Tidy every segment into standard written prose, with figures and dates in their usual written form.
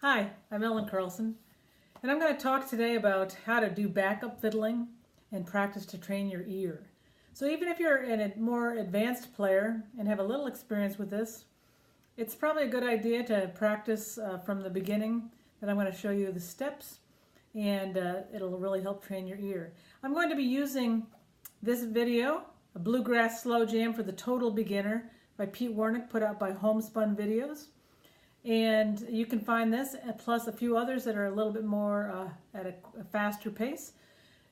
Hi, I'm Ellen Carlson, and I'm going to talk today about how to do backup fiddling and practice to train your ear. So even if you're a more advanced player and have a little experience with this, it's probably a good idea to practice from the beginning. That I'm going to show you the steps, and it'll really help train your ear. I'm going to be using this video, a bluegrass slow jam for the total beginner by Pete Warnick, put out by Homespun Videos. And you can find this, plus a few others that are a little bit more at a faster pace.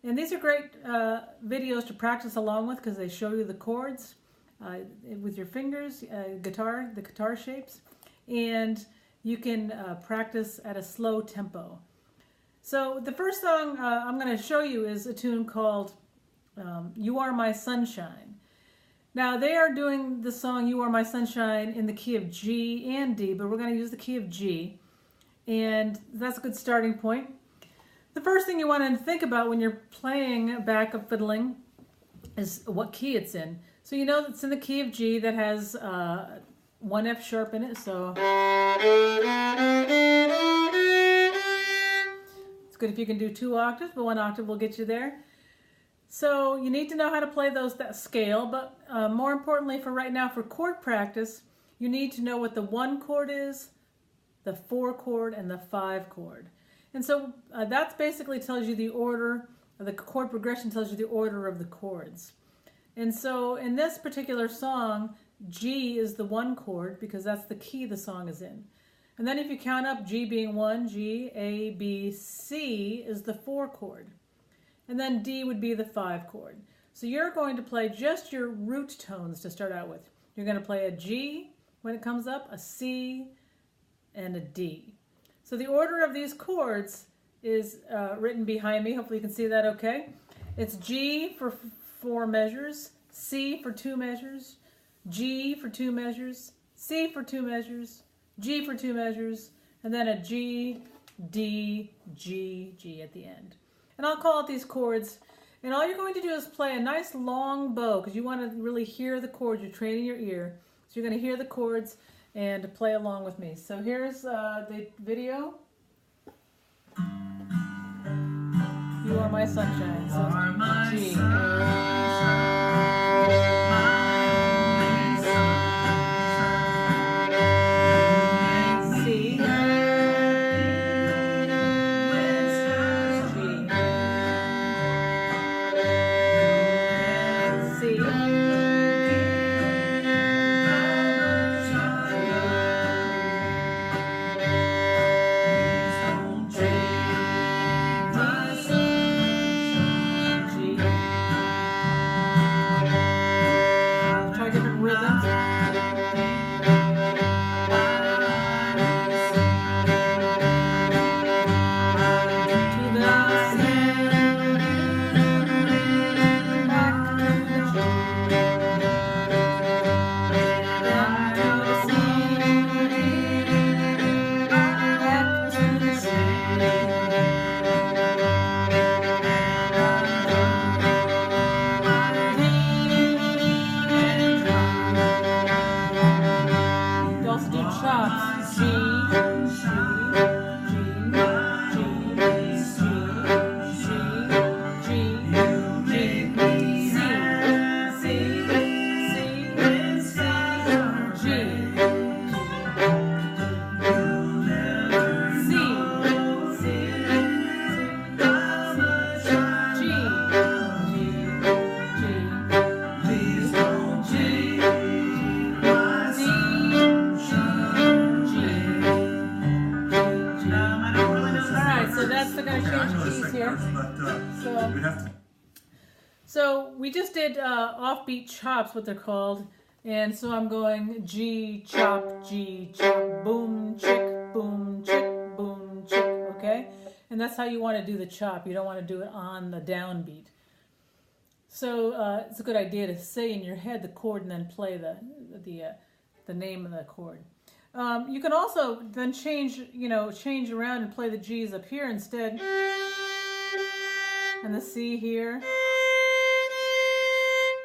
And these are great videos to practice along with because they show you the chords with your fingers, the guitar shapes, and you can practice at a slow tempo. So the first song I'm going to show you is a tune called You Are My Sunshine. Now they are doing the song You Are My Sunshine in the key of G and D, but we're going to use the key of G, and that's a good starting point. The first thing you want to think about when you're playing backup fiddling is what key it's in. So you know it's in the key of G that has one F sharp in it, so it's good if you can do 2 octaves, but 1 octave will get you there. So you need to know how to play that scale, but more importantly for right now, for chord practice, you need to know what the 1 chord is, the 4 chord, and the 5 chord. And so that basically tells you the order, the chord progression tells you the order of the chords. And so in this particular song, G is the 1 chord because that's the key the song is in. And then if you count up, G being 1, G, A, B, C is the 4 chord. And then D would be the 5 chord. So you're going to play just your root tones to start out with. You're going to play a G when it comes up, a C, and a D. So the order of these chords is written behind me. Hopefully you can see that okay. It's G for 4 measures, C for 2 measures, G for 2 measures, C for 2 measures, G for 2 measures, and then a G, D, G, G at the end. And I'll call out these chords, and all you're going to do is play a nice long bow because you want to really hear the chords. You're training your ear, so you're going to hear the chords and play along with me. So here's the video. You Are My Sunshine. So G. So we just did offbeat chops, what they're called, and so I'm going G, chop, boom, chick, boom, chick, okay? And that's how you want to do the chop. You don't want to do it on the downbeat. So it's a good idea to say in your head the chord and then play the name of the chord. You can also then change around and play the G's up here instead, and the C here,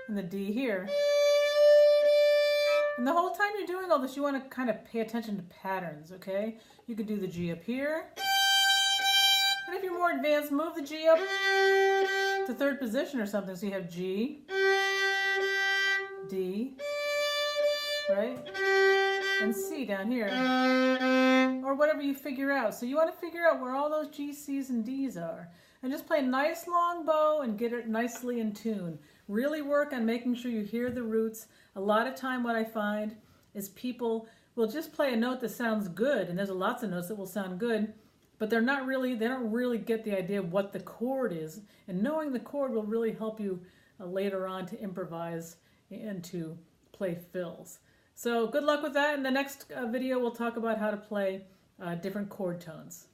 and the D here. And the whole time you're doing all this, you want to kind of pay attention to patterns, okay? You could do the G up here. And if you're more advanced, move the G up to third position or something. So you have G, D, right? And C down here. Or whatever you figure out. So you want to figure out where all those G, C's, and D's are. And just play a nice long bow and get it nicely in tune. Really work on making sure you hear the roots. A lot of time what I find is people will just play a note that sounds good, and there's lots of notes that will sound good, but they don't really get the idea of what the chord is. And knowing the chord will really help you later on to improvise and to play fills. So good luck with that. In the next video we'll talk about how to play different chord tones.